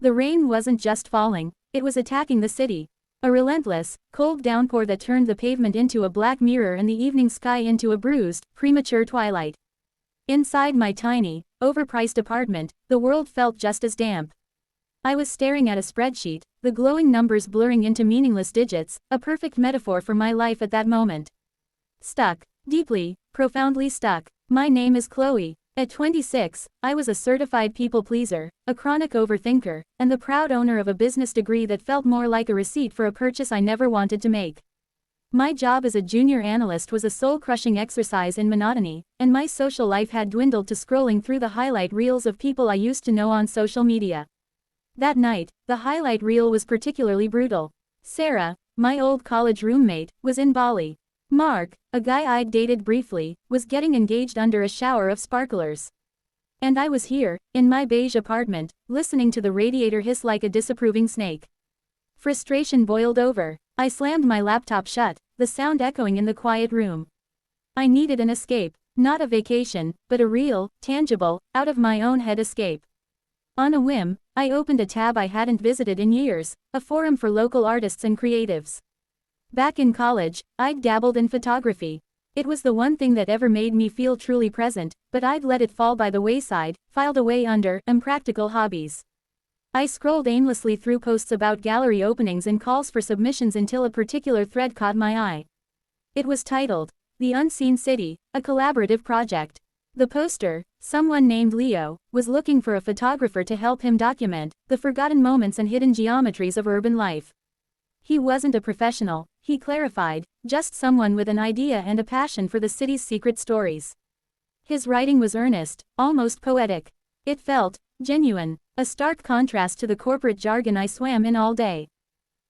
The rain wasn't just falling, it was attacking the city. A relentless, cold downpour that turned the pavement into a black mirror and the evening sky into a bruised, premature twilight. Inside my tiny, overpriced apartment, the world felt just as damp. I was staring at a spreadsheet, the glowing numbers blurring into meaningless digits, a perfect metaphor for my life at that moment. Stuck. Deeply, profoundly stuck. My name is Chloe. At 26, I was a certified people pleaser, a chronic overthinker, and the proud owner of a business degree that felt more like a receipt for a purchase I never wanted to make. My job as a junior analyst was a soul-crushing exercise in monotony, and my social life had dwindled to scrolling through the highlight reels of people I used to know on social media. That night, the highlight reel was particularly brutal. Sarah, my old college roommate, was in Bali. Mark, a guy I'd dated briefly, was getting engaged under a shower of sparklers. And I was here, in my beige apartment, listening to the radiator hiss like a disapproving snake. Frustration boiled over. I slammed my laptop shut, the sound echoing in the quiet room. I needed an escape, not a vacation, but a real, tangible, out-of-my-own-head escape. On a whim, I opened a tab I hadn't visited in years, a forum for local artists and creatives. Back in college, I'd dabbled in photography. It was the one thing that ever made me feel truly present, but I'd let it fall by the wayside, filed away under impractical hobbies. I scrolled aimlessly through posts about gallery openings and calls for submissions until a particular thread caught my eye. It was titled, The Unseen City, a collaborative project. The poster, someone named Leo, was looking for a photographer to help him document the forgotten moments and hidden geometries of urban life. He wasn't a professional, he clarified, just someone with an idea and a passion for the city's secret stories. His writing was earnest, almost poetic. It felt genuine, a stark contrast to the corporate jargon I swam in all day.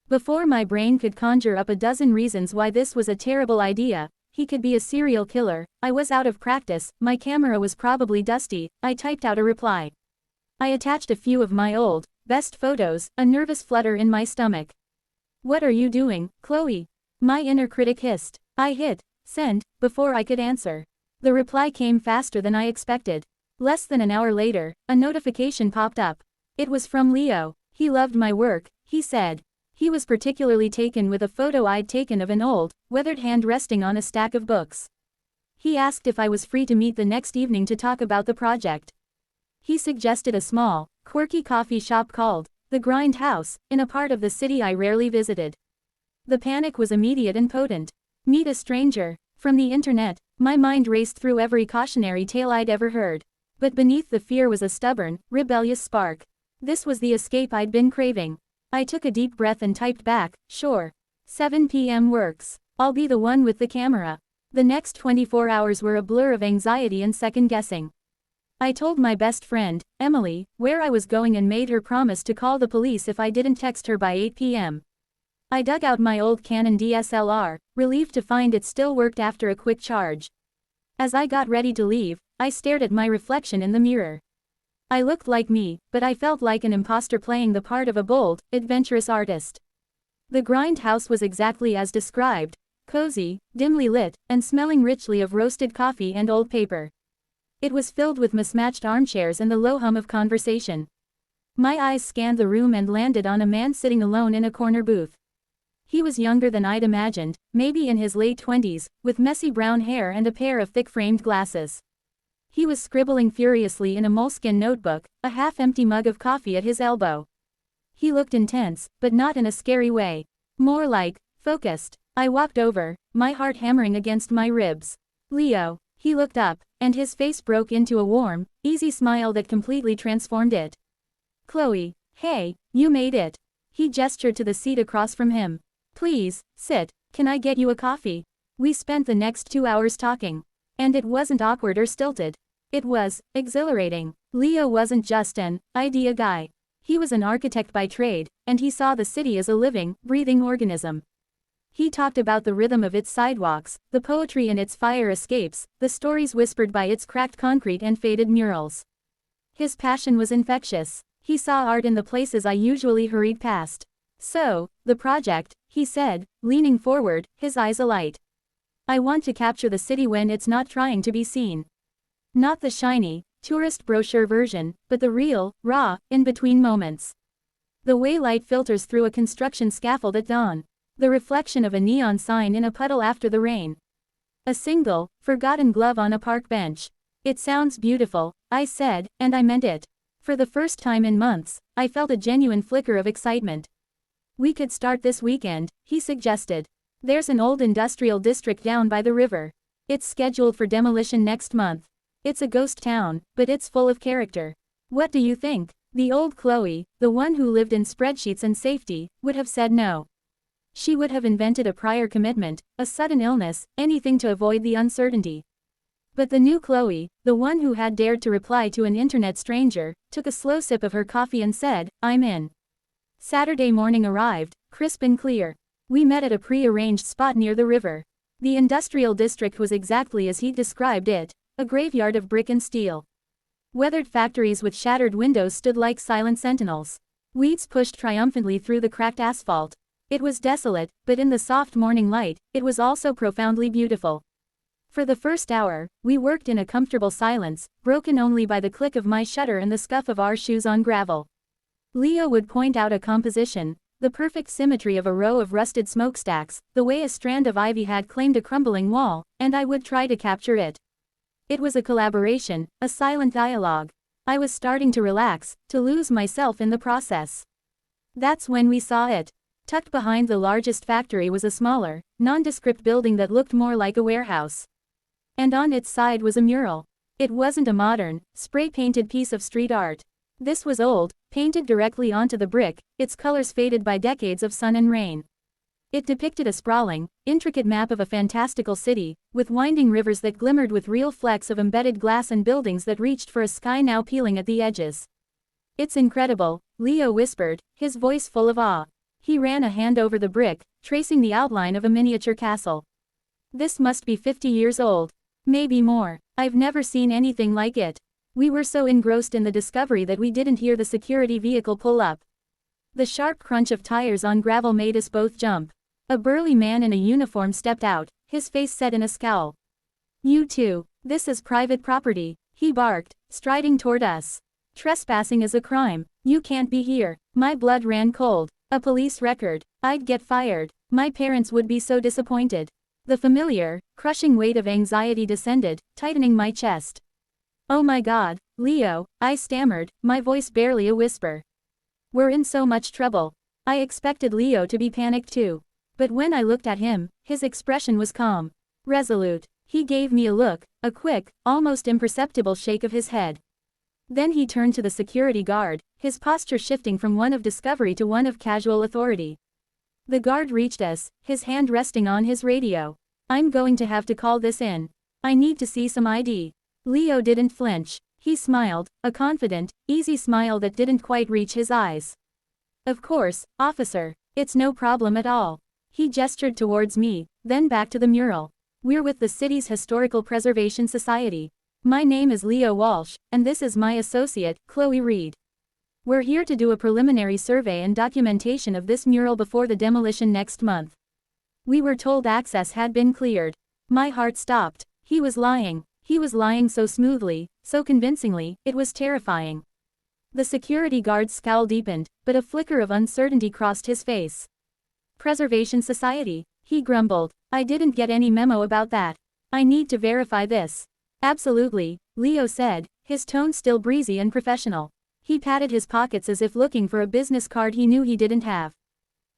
Before my brain could conjure up a dozen reasons why this was a terrible idea, he could be a serial killer, I was out of practice, my camera was probably dusty, I typed out a reply. I attached a few of my old, best photos, a nervous flutter in my stomach. What are you doing, Chloe? My inner critic hissed. I hit send before I could answer. The reply came faster than I expected. Less than an hour later, a notification popped up. It was from Leo. He loved my work, he said. He was particularly taken with a photo I'd taken of an old, weathered hand resting on a stack of books. He asked if I was free to meet the next evening to talk about the project. He suggested a small, quirky coffee shop called The Grind House, in a part of the city I rarely visited. The panic was immediate and potent. Meet a stranger. From the internet, my mind raced through every cautionary tale I'd ever heard. But beneath the fear was a stubborn, rebellious spark. This was the escape I'd been craving. I took a deep breath and typed back, sure. 7 p.m. works. I'll be the one with the camera. The next 24 hours were a blur of anxiety and second-guessing. I told my best friend, Emily, where I was going and made her promise to call the police if I didn't text her by 8 p.m. I dug out my old Canon DSLR, relieved to find it still worked after a quick charge. As I got ready to leave, I stared at my reflection in the mirror. I looked like me, but I felt like an imposter playing the part of a bold, adventurous artist. The Grind House was exactly as described, cozy, dimly lit, and smelling richly of roasted coffee and old paper. It was filled with mismatched armchairs and the low hum of conversation. My eyes scanned the room and landed on a man sitting alone in a corner booth. He was younger than I'd imagined, maybe in his late 20s, with messy brown hair and a pair of thick-framed glasses. He was scribbling furiously in a moleskin notebook, a half-empty mug of coffee at his elbow. He looked intense, but not in a scary way. More like, focused. I walked over, my heart hammering against my ribs. Leo. He looked up, and his face broke into a warm, easy smile that completely transformed it. Chloe. Hey, you made it. He gestured to the seat across from him. Please, sit. Can I get you a coffee? We spent the next 2 hours talking. And it wasn't awkward or stilted. It was exhilarating. Leo wasn't just an idea guy. He was an architect by trade, and he saw the city as a living, breathing organism. He talked about the rhythm of its sidewalks, the poetry in its fire escapes, the stories whispered by its cracked concrete and faded murals. His passion was infectious. He saw art in the places I usually hurried past. So, the project, he said, leaning forward, his eyes alight. I want to capture the city when it's not trying to be seen. Not the shiny, tourist brochure version, but the real, raw, in-between moments. The way light filters through a construction scaffold at dawn. The reflection of a neon sign in a puddle after the rain. A single, forgotten glove on a park bench. It sounds beautiful, I said, and I meant it. For the first time in months, I felt a genuine flicker of excitement. We could start this weekend, he suggested. There's an old industrial district down by the river. It's scheduled for demolition next month. It's a ghost town, but it's full of character. What do you think? The old Chloe, the one who lived in spreadsheets and safety, would have said no. She would have invented a prior commitment, a sudden illness, anything to avoid the uncertainty. But the new Chloe, the one who had dared to reply to an internet stranger, took a slow sip of her coffee and said, I'm in. Saturday morning arrived, crisp and clear. We met at a pre-arranged spot near the river. The industrial district was exactly as he described it, a graveyard of brick and steel. Weathered factories with shattered windows stood like silent sentinels. Weeds pushed triumphantly through the cracked asphalt. It was desolate, but in the soft morning light, it was also profoundly beautiful. For the first hour, we worked in a comfortable silence, broken only by the click of my shutter and the scuff of our shoes on gravel. Leo would point out a composition, the perfect symmetry of a row of rusted smokestacks, the way a strand of ivy had claimed a crumbling wall, and I would try to capture it. It was a collaboration, a silent dialogue. I was starting to relax, to lose myself in the process. That's when we saw it. Tucked behind the largest factory was a smaller, nondescript building that looked more like a warehouse. And on its side was a mural. It wasn't a modern, spray-painted piece of street art. This was old, painted directly onto the brick, its colors faded by decades of sun and rain. It depicted a sprawling, intricate map of a fantastical city, with winding rivers that glimmered with real flecks of embedded glass and buildings that reached for a sky now peeling at the edges. It's incredible, Leo whispered, his voice full of awe. He ran a hand over the brick, tracing the outline of a miniature castle. This must be 50 years old. Maybe more. I've never seen anything like it. We were so engrossed in the discovery that we didn't hear the security vehicle pull up. The sharp crunch of tires on gravel made us both jump. A burly man in a uniform stepped out, his face set in a scowl. You two, this is private property, he barked, striding toward us. Trespassing is a crime. You can't be here. My blood ran cold. A police record. I'd get fired. My parents would be so disappointed. The familiar, crushing weight of anxiety descended, tightening my chest. Oh my God, Leo, I stammered, my voice barely a whisper. We're in so much trouble. I expected Leo to be panicked too. But when I looked at him, his expression was calm. Resolute. He gave me a look, a quick, almost imperceptible shake of his head. Then he turned to the security guard, his posture shifting from one of discovery to one of casual authority. The guard reached us, his hand resting on his radio. I'm going to have to call this in. I need to see some ID. Leo didn't flinch. He smiled, a confident, easy smile that didn't quite reach his eyes. Of course, officer. It's no problem at all. He gestured towards me, then back to the mural. We're with the city's Historical Preservation Society. My name is Leo Walsh, and this is my associate, Chloe Reed. We're here to do a preliminary survey and documentation of this mural before the demolition next month. We were told access had been cleared. My heart stopped. He was lying. He was lying so smoothly, so convincingly, it was terrifying. The security guard's scowl deepened, but a flicker of uncertainty crossed his face. Preservation Society, he grumbled. I didn't get any memo about that. I need to verify this. Absolutely, Leo said, his tone still breezy and professional. He patted his pockets as if looking for a business card he knew he didn't have.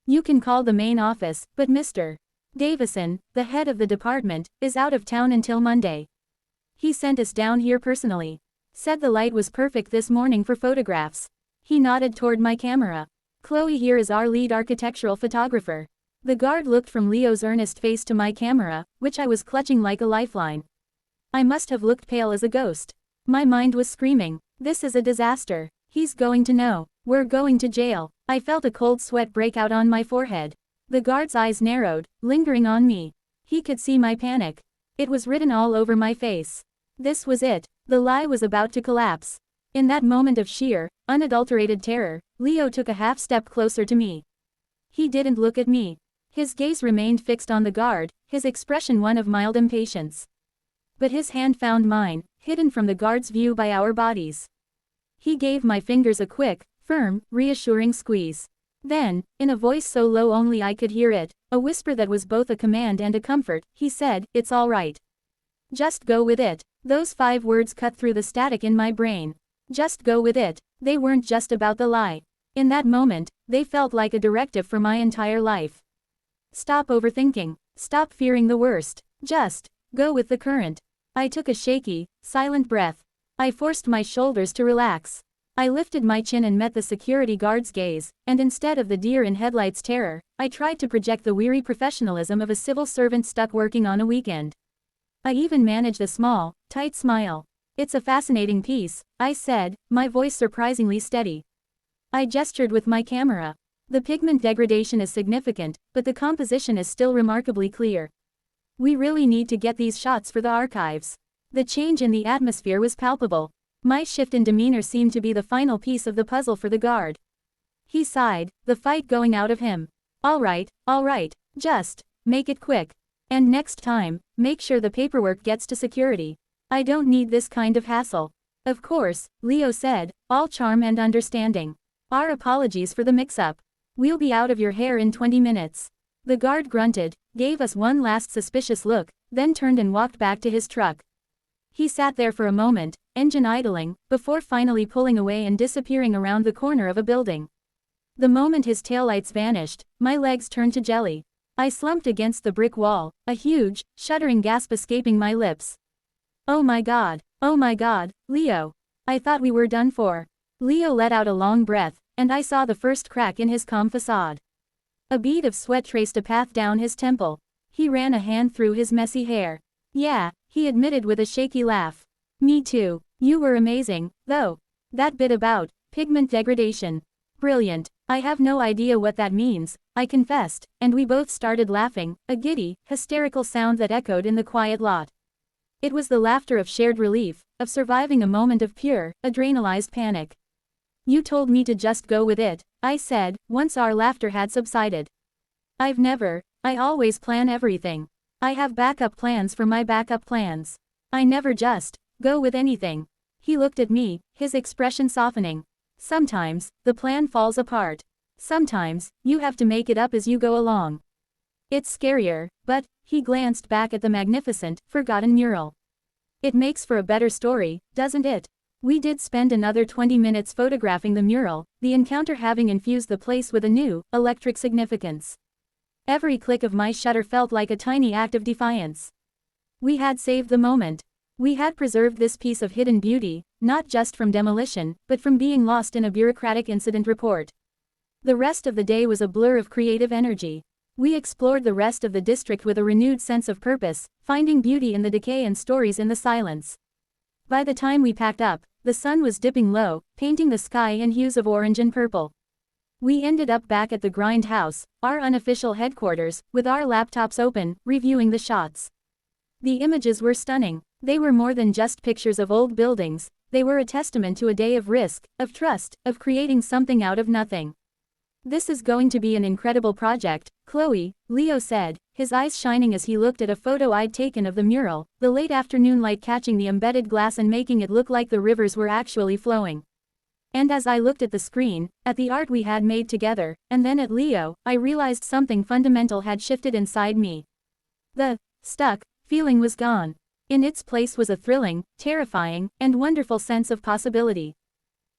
You can call the main office, but Mr. Davison, the head of the department, is out of town until Monday. He sent us down here personally. Said the light was perfect this morning for photographs. He nodded toward my camera. Chloe here is our lead architectural photographer. The guard looked from Leo's earnest face to my camera, which I was clutching like a lifeline. I must have looked pale as a ghost. My mind was screaming, this is a disaster. He's going to know. We're going to jail. I felt a cold sweat break out on my forehead. The guard's eyes narrowed, lingering on me. He could see my panic. It was written all over my face. This was it. The lie was about to collapse. In that moment of sheer, unadulterated terror, Leo took a half step closer to me. He didn't look at me. His gaze remained fixed on the guard, his expression one of mild impatience. But his hand found mine, hidden from the guard's view by our bodies. He gave my fingers a quick, firm, reassuring squeeze. Then, in a voice so low only I could hear it, a whisper that was both a command and a comfort, he said, "It's all right. Just go with it." Those 5 words cut through the static in my brain. Just go with it. They weren't just about the lie. In that moment, they felt like a directive for my entire life. Stop overthinking. Stop fearing the worst. Just go with the current. I took a shaky, silent breath. I forced my shoulders to relax. I lifted my chin and met the security guard's gaze, and instead of the deer in headlights terror, I tried to project the weary professionalism of a civil servant stuck working on a weekend. I even managed a small, tight smile. "It's a fascinating piece," I said, my voice surprisingly steady. I gestured with my camera. "The pigment degradation is significant, but the composition is still remarkably clear. We really need to get these shots for the archives." The change in the atmosphere was palpable. My shift in demeanor seemed to be the final piece of the puzzle for the guard. He sighed, the fight going out of him. All right, just make it quick. And next time, make sure the paperwork gets to security. I don't need this kind of hassle." "Of course," Leo said, all charm and understanding. "Our apologies for the mix-up. We'll be out of your hair in 20 minutes. The guard grunted, gave us one last suspicious look, then turned and walked back to his truck. He sat there for a moment, engine idling, before finally pulling away and disappearing around the corner of a building. The moment his taillights vanished, my legs turned to jelly. I slumped against the brick wall, a huge, shuddering gasp escaping my lips. Oh my God, Leo. I thought we were done for." Leo let out a long breath, and I saw the first crack in his calm facade. A bead of sweat traced a path down his temple. He ran a hand through his messy hair. "Yeah," he admitted with a shaky laugh. "Me too. You were amazing, though. That bit about pigment degradation. Brilliant. I have no idea what that means," I confessed, and we both started laughing, a giddy, hysterical sound that echoed in the quiet lot. It was the laughter of shared relief, of surviving a moment of pure, adrenalized panic. "You told me to just go with it," I said, once our laughter had subsided. I always plan everything. I have backup plans for my backup plans. I never just go with anything." He looked at me, his expression softening. "Sometimes, the plan falls apart. Sometimes, you have to make it up as you go along. It's scarier, but," he glanced back at the magnificent, forgotten mural. "It makes for a better story, doesn't it?" We did spend another 20 minutes photographing the mural, the encounter having infused the place with a new, electric significance. Every click of my shutter felt like a tiny act of defiance. We had saved the moment. We had preserved this piece of hidden beauty, not just from demolition, but from being lost in a bureaucratic incident report. The rest of the day was a blur of creative energy. We explored the rest of the district with a renewed sense of purpose, finding beauty in the decay and stories in the silence. By the time we packed up, the sun was dipping low, painting the sky in hues of orange and purple. We ended up back at the Grind House, our unofficial headquarters, with our laptops open, reviewing the shots. The images were stunning. They were more than just pictures of old buildings, they were a testament to a day of risk, of trust, of creating something out of nothing. "This is going to be an incredible project, Chloe," Leo said, his eyes shining as he looked at a photo I'd taken of the mural, the late afternoon light catching the embedded glass and making it look like the rivers were actually flowing. And as I looked at the screen, at the art we had made together, and then at Leo, I realized something fundamental had shifted inside me. The stuck feeling was gone. In its place was a thrilling, terrifying, and wonderful sense of possibility.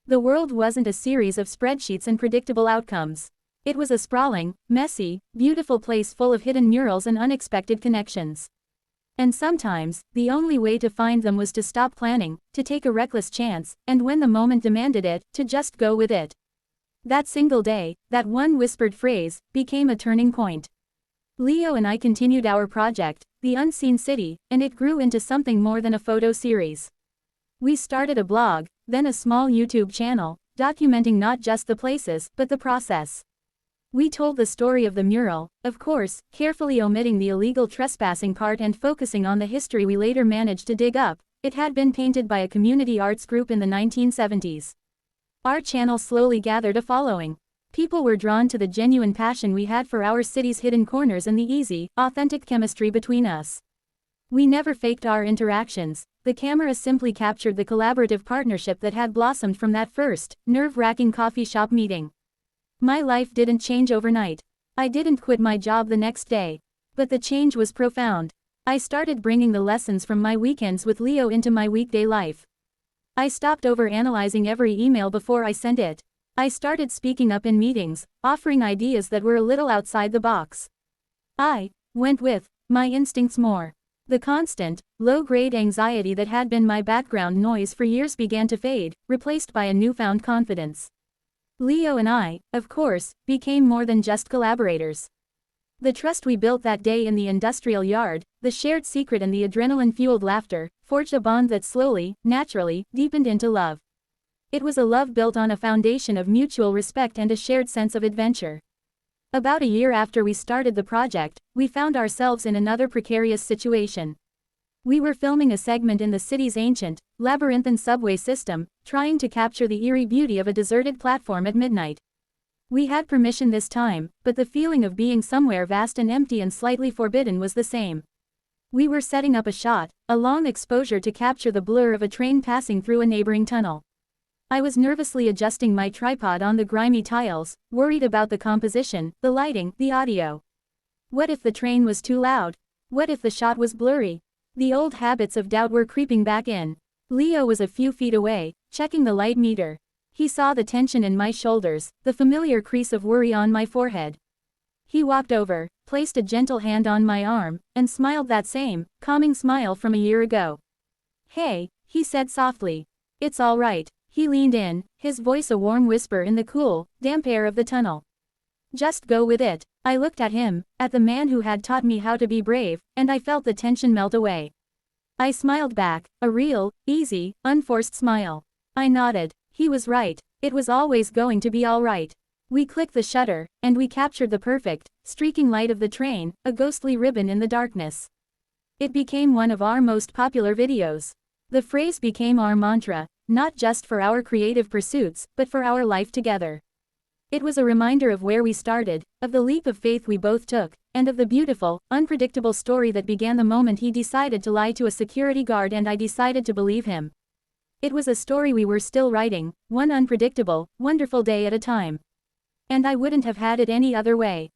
The world wasn't a series of spreadsheets and predictable outcomes. It was a sprawling, messy, beautiful place full of hidden murals and unexpected connections. And sometimes, the only way to find them was to stop planning, to take a reckless chance, and when the moment demanded it, to just go with it. That single day, that one whispered phrase, became a turning point. Leo and I continued our project, The Unseen City, and it grew into something more than a photo series. We started a blog, then a small YouTube channel, documenting not just the places, but the process. We told the story of the mural, of course, carefully omitting the illegal trespassing part and focusing on the history we later managed to dig up. It had been painted by a community arts group in the 1970s. Our channel slowly gathered a following. People were drawn to the genuine passion we had for our city's hidden corners and the easy, authentic chemistry between us. We never faked our interactions, The camera simply captured the collaborative partnership that had blossomed from that first, nerve-wracking coffee shop meeting. My life didn't change overnight. I didn't quit my job the next day. But the change was profound. I started bringing the lessons from my weekends with Leo into my weekday life. I stopped over-analyzing every email before I sent it. I started speaking up in meetings, offering ideas that were a little outside the box. I went with my instincts more. The constant, low-grade anxiety that had been my background noise for years began to fade, replaced by a newfound confidence. Leo and I, of course, became more than just collaborators. The trust we built that day in the industrial yard, the shared secret and the adrenaline-fueled laughter, forged a bond that slowly, naturally, deepened into love. It was a love built on a foundation of mutual respect and a shared sense of adventure. About a year after we started the project, we found ourselves in another precarious situation. We were filming a segment in the city's ancient, labyrinthine subway system, trying to capture the eerie beauty of a deserted platform at midnight. We had permission this time, but the feeling of being somewhere vast and empty and slightly forbidden was the same. We were setting up a shot, a long exposure to capture the blur of a train passing through a neighboring tunnel. I was nervously adjusting my tripod on the grimy tiles, worried about the composition, the lighting, the audio. What if the train was too loud? What if the shot was blurry? The old habits of doubt were creeping back in. Leo was a few feet away, checking the light meter. He saw the tension in my shoulders, the familiar crease of worry on my forehead. He walked over, placed a gentle hand on my arm, and smiled that same, calming smile from a year ago. "Hey," he said softly. "It's all right." He leaned in, his voice a warm whisper in the cool, damp air of the tunnel. "Just go with it." I looked at him, at the man who had taught me how to be brave, and I felt the tension melt away. I smiled back, a real, easy, unforced smile. I nodded. He was right. It was always going to be all right. We clicked the shutter, and we captured the perfect, streaking light of the train, a ghostly ribbon in the darkness. It became one of our most popular videos. The phrase became our mantra, not just for our creative pursuits, but for our life together. It was a reminder of where we started, of the leap of faith we both took, and of the beautiful, unpredictable story that began the moment he decided to lie to a security guard and I decided to believe him. It was a story we were still writing, one unpredictable, wonderful day at a time. And I wouldn't have had it any other way.